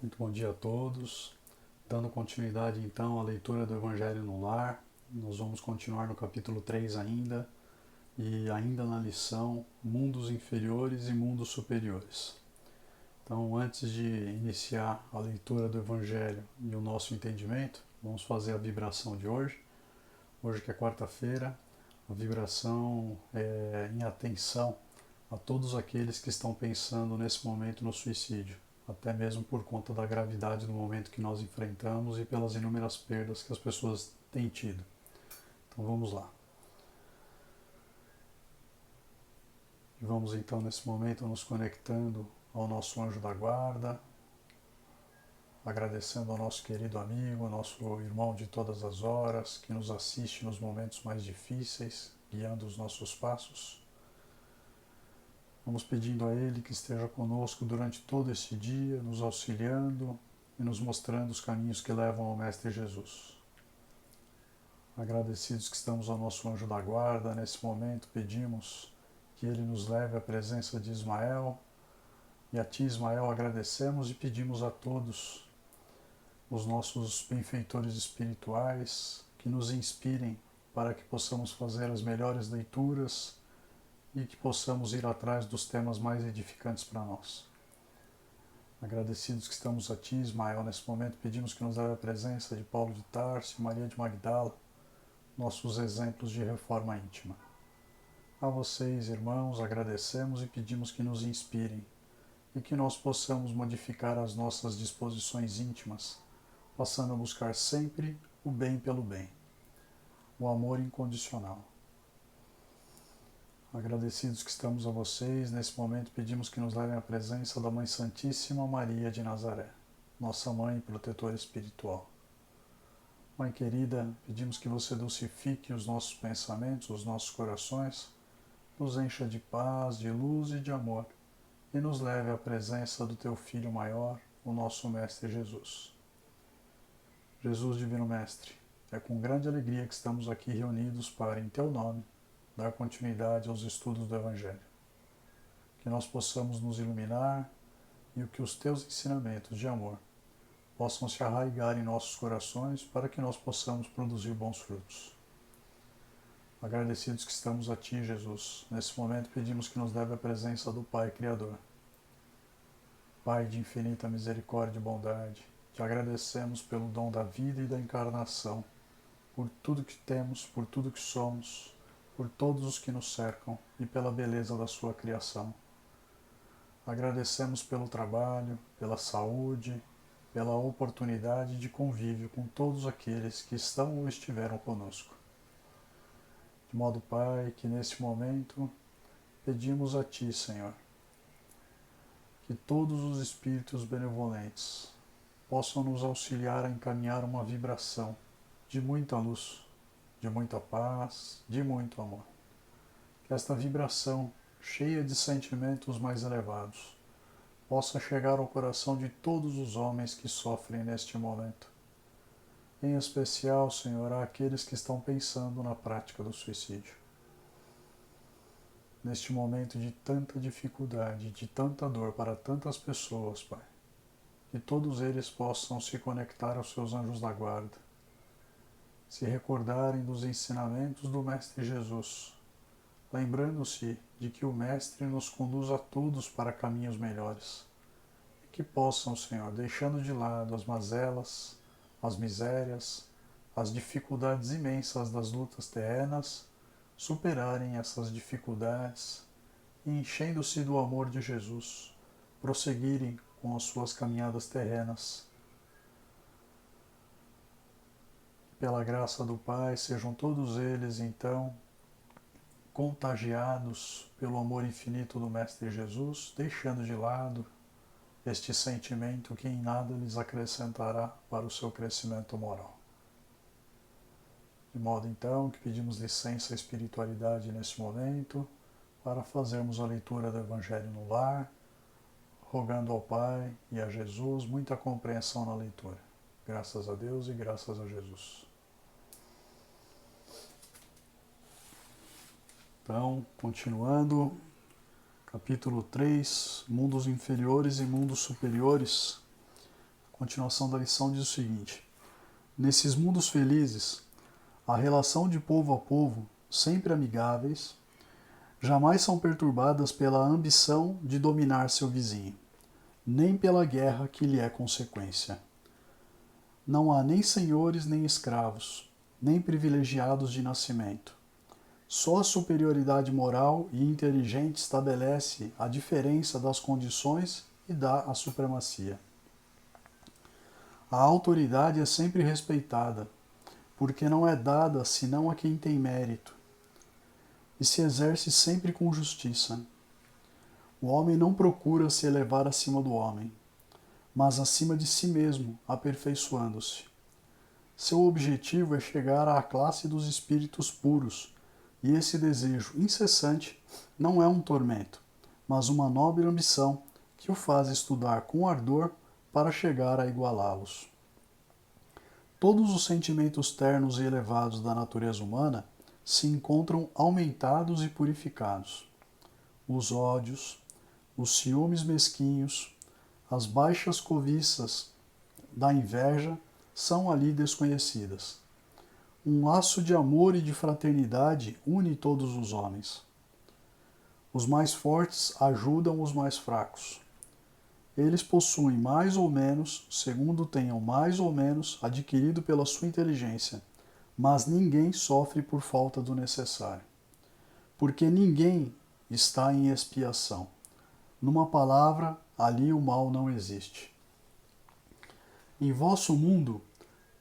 Muito bom dia a todos. Dando continuidade então à leitura do Evangelho no Lar, nós vamos continuar no capítulo 3 ainda, e ainda na lição Mundos Inferiores e Mundos Superiores. Então, antes de iniciar a leitura do Evangelho e o nosso entendimento, vamos fazer a vibração de hoje. Hoje que é quarta-feira, a vibração é em atenção a todos aqueles que estão pensando nesse momento no suicídio, até mesmo por conta da gravidade do momento que nós enfrentamos e pelas inúmeras perdas que as pessoas têm tido. Então vamos lá. E vamos então nesse momento nos conectando ao nosso anjo da guarda, agradecendo ao nosso querido amigo, ao nosso irmão de todas as horas, que nos assiste nos momentos mais difíceis, guiando os nossos passos. Vamos pedindo a Ele que esteja conosco durante todo esse dia, nos auxiliando e nos mostrando os caminhos que levam ao Mestre Jesus. Agradecidos que estamos ao nosso anjo da guarda, nesse momento pedimos que Ele nos leve à presença de Ismael, e a Ti, Ismael, agradecemos e pedimos a todos os nossos benfeitores espirituais que nos inspirem para que possamos fazer as melhores leituras e que possamos ir atrás dos temas mais edificantes para nós. Agradecidos que estamos a Ti, Ismael, nesse momento pedimos que nos leve a presença de Paulo de Tarso e Maria de Magdala, nossos exemplos de reforma íntima. A vocês, irmãos, agradecemos e pedimos que nos inspirem e que nós possamos modificar as nossas disposições íntimas, passando a buscar sempre o bem pelo bem, o amor incondicional. Agradecidos que estamos a vocês, nesse momento pedimos que nos levem à presença da Mãe Santíssima Maria de Nazaré, nossa Mãe protetora espiritual. Mãe querida, pedimos que você dulcifique os nossos pensamentos, os nossos corações, nos encha de paz, de luz e de amor, e nos leve à presença do Teu Filho maior, o nosso Mestre Jesus. Jesus Divino Mestre, é com grande alegria que estamos aqui reunidos para, em Teu nome, dar continuidade aos estudos do Evangelho. Que nós possamos nos iluminar e que os Teus ensinamentos de amor possam se arraigar em nossos corações para que nós possamos produzir bons frutos. Agradecidos que estamos a Ti, Jesus, nesse momento pedimos que nos leve à presença do Pai Criador. Pai de infinita misericórdia e bondade, te agradecemos pelo dom da vida e da encarnação, por tudo que temos, por tudo que somos, por todos os que nos cercam e pela beleza da sua criação. Agradecemos pelo trabalho, pela saúde, pela oportunidade de convívio com todos aqueles que estão ou estiveram conosco. De modo, Pai, que nesse momento pedimos a Ti, Senhor, que todos os espíritos benevolentes possam nos auxiliar a encaminhar uma vibração de muita luz, de muita paz, de muito amor. Que esta vibração, cheia de sentimentos mais elevados, possa chegar ao coração de todos os homens que sofrem neste momento. Em especial, Senhor, àqueles que estão pensando na prática do suicídio. Neste momento de tanta dificuldade, de tanta dor para tantas pessoas, Pai, que todos eles possam se conectar aos seus anjos da guarda, se recordarem dos ensinamentos do Mestre Jesus, lembrando-se de que o Mestre nos conduz a todos para caminhos melhores, e que possam, Senhor, deixando de lado as mazelas, as misérias, as dificuldades imensas das lutas terrenas, superarem essas dificuldades e, enchendo-se do amor de Jesus, prosseguirem com as suas caminhadas terrenas. Pela graça do Pai, sejam todos eles, então, contagiados pelo amor infinito do Mestre Jesus, deixando de lado este sentimento que em nada lhes acrescentará para o seu crescimento moral. De modo então que pedimos licença à espiritualidade nesse momento para fazermos a leitura do Evangelho no lar, rogando ao Pai e a Jesus muita compreensão na leitura. Graças a Deus e graças a Jesus. Então, continuando, capítulo 3, Mundos Inferiores e Mundos Superiores. continuação da lição diz o seguinte: nesses mundos felizes, a relação de povo a povo, sempre amigáveis, jamais são perturbadas pela ambição de dominar seu vizinho, nem pela guerra que lhe é consequência. Não há nem senhores nem escravos, nem privilegiados de nascimento. Só a superioridade moral e inteligente estabelece a diferença das condições e dá a supremacia. A autoridade é sempre respeitada, porque não é dada senão a quem tem mérito, e se exerce sempre com justiça. O homem não procura se elevar acima do homem, mas acima de si mesmo, aperfeiçoando-se. Seu objetivo é chegar à classe dos espíritos puros, e esse desejo incessante não é um tormento, mas uma nobre ambição que o faz estudar com ardor para chegar a igualá-los. Todos os sentimentos ternos e elevados da natureza humana se encontram aumentados e purificados. Os ódios, os ciúmes mesquinhos, as baixas cobiças da inveja são ali desconhecidas. Um laço de amor e de fraternidade une todos os homens. Os mais fortes ajudam os mais fracos. Eles possuem mais ou menos, segundo tenham mais ou menos adquirido pela sua inteligência, mas ninguém sofre por falta do necessário. Porque ninguém está em expiação. Numa palavra, ali o mal não existe. Em vosso mundo,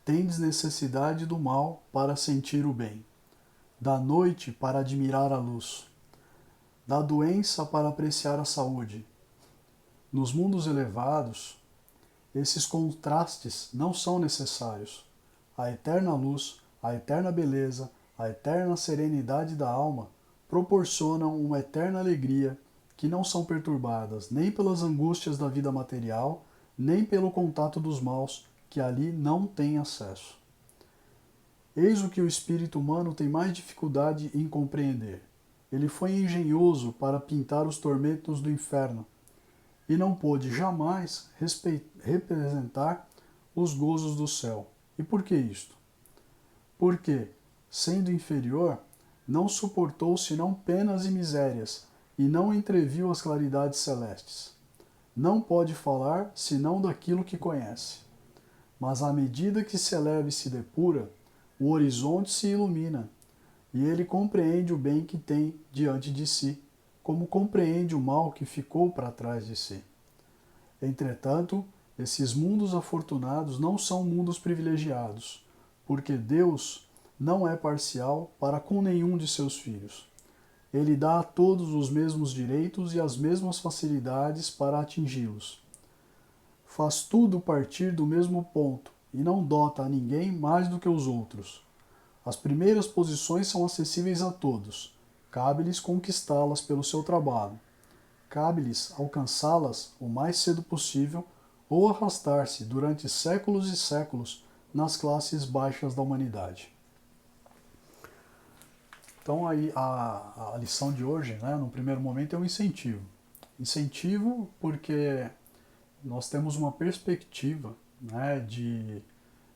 tendes necessidade do mal para sentir o bem, da noite para admirar a luz, da doença para apreciar a saúde. Nos mundos elevados, esses contrastes não são necessários. A eterna luz, a eterna beleza, a eterna serenidade da alma proporcionam uma eterna alegria que não são perturbadas nem pelas angústias da vida material, nem pelo contato dos maus que ali não têm acesso. Eis o que o espírito humano tem mais dificuldade em compreender. Ele foi engenhoso para pintar os tormentos do inferno, e não pôde jamais representar os gozos do céu. E por que isto? Porque, sendo inferior, não suportou senão penas e misérias, e não entreviu as claridades celestes. Não pode falar senão daquilo que conhece. Mas à medida que se eleva e se depura, o horizonte se ilumina, e ele compreende o bem que tem diante de si, como compreende o mal que ficou para trás de si. Entretanto, esses mundos afortunados não são mundos privilegiados, porque Deus não é parcial para com nenhum de seus filhos. Ele dá a todos os mesmos direitos e as mesmas facilidades para atingi-los. Faz tudo partir do mesmo ponto e não dota a ninguém mais do que os outros. As primeiras posições são acessíveis a todos. Cabe-lhes conquistá-las pelo seu trabalho. Cabe-lhes alcançá-las o mais cedo possível ou arrastar-se durante séculos e séculos nas classes baixas da humanidade. Então aí a lição de hoje, né, no primeiro momento, é um incentivo. Incentivo porque nós temos uma perspectiva, né, de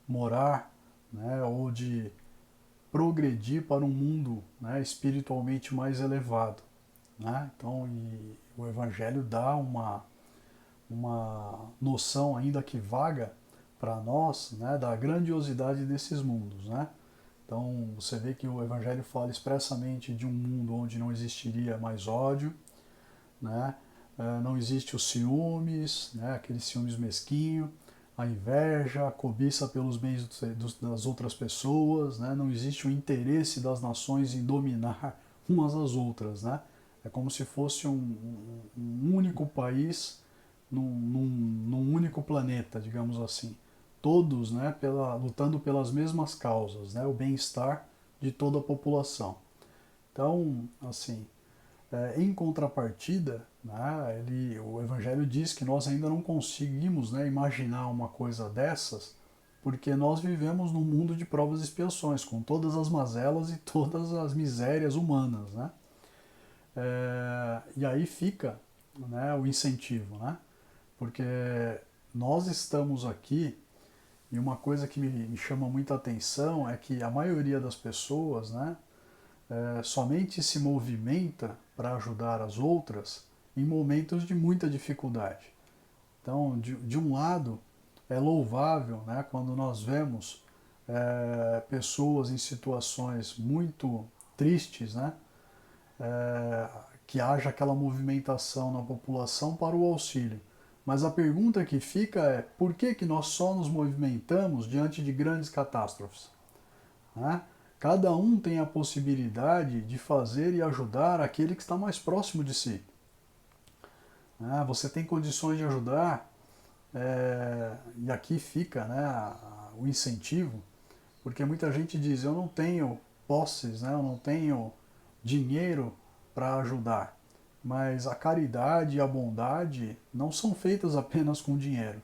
morar, né, ou de progredir para um mundo, né, espiritualmente mais elevado. Né? Então, o Evangelho dá uma noção, ainda que vaga, para nós, né, da grandiosidade desses mundos. Né? Então, você vê que o Evangelho fala expressamente de um mundo onde não existiria mais ódio, né? Não existe os ciúmes, né? Aquele ciúmes mesquinho, a inveja, a cobiça pelos bens das outras pessoas, né? Não existe o interesse das nações em dominar umas às outras. Né? É como se fosse um único país num único planeta, digamos assim. Todos, né, lutando pelas mesmas causas, né, o bem-estar de toda a população. Então, assim, em contrapartida, né, o Evangelho diz que nós ainda não conseguimos, né, imaginar uma coisa dessas, porque nós vivemos num mundo de provas e expiações, com todas as mazelas e todas as misérias humanas. Né? E aí fica, né, o incentivo, né? Porque nós estamos aqui, e uma coisa que me chama muita atenção é que a maioria das pessoas, né, somente se movimenta para ajudar as outras em momentos de muita dificuldade. Então, de um lado, é louvável, né, quando nós vemos pessoas em situações muito tristes, né, que haja aquela movimentação na população para o auxílio. Mas a pergunta que fica é: por que nós só nos movimentamos diante de grandes catástrofes? Né? Cada um tem a possibilidade de fazer e ajudar aquele que está mais próximo de si. Você tem condições de ajudar, e aqui fica, né, o incentivo, porque muita gente diz: eu não tenho posses, né, eu não tenho dinheiro para ajudar. Mas a caridade e a bondade não são feitas apenas com dinheiro.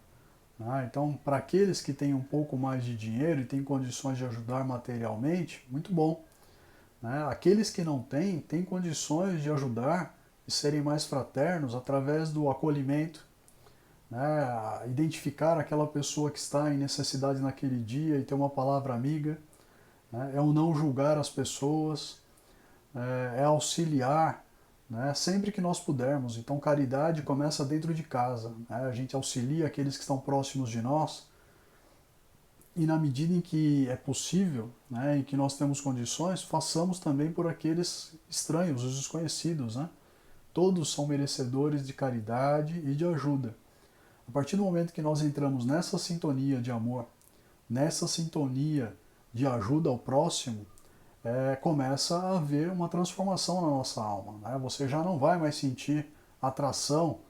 Então, para aqueles que têm um pouco mais de dinheiro e têm condições de ajudar materialmente, muito bom. Aqueles que não têm condições de ajudar e serem mais fraternos através do acolhimento, identificar aquela pessoa que está em necessidade naquele dia e ter uma palavra amiga, é o não julgar as pessoas, é auxiliar, sempre que nós pudermos. Então, caridade começa dentro de casa. A gente auxilia aqueles que estão próximos de nós e, na medida em que é possível, em que nós temos condições, façamos também por aqueles estranhos, os desconhecidos. Todos são merecedores de caridade e de ajuda. A partir do momento que nós entramos nessa sintonia de amor, nessa sintonia de ajuda ao próximo, começa a haver uma transformação na nossa alma. Você já não vai mais sentir atração,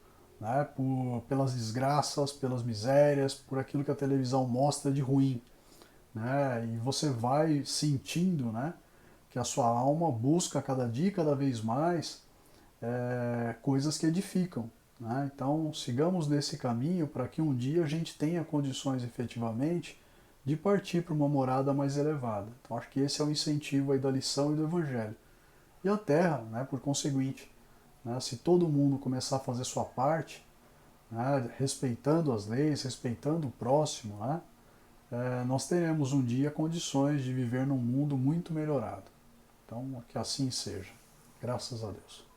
pelas desgraças, pelas misérias, por aquilo que a televisão mostra de ruim. E você vai sentindo, que a sua alma busca cada dia, cada vez mais, coisas que edificam. Então, sigamos nesse caminho para que um dia a gente tenha condições efetivamente de partir para uma morada mais elevada. Então, acho que esse é o incentivo aí da lição e do Evangelho. E a Terra, por conseguinte, se todo mundo começar a fazer sua parte, respeitando as leis, respeitando o próximo, nós teremos um dia condições de viver num mundo muito melhorado. Então, que assim seja. Graças a Deus.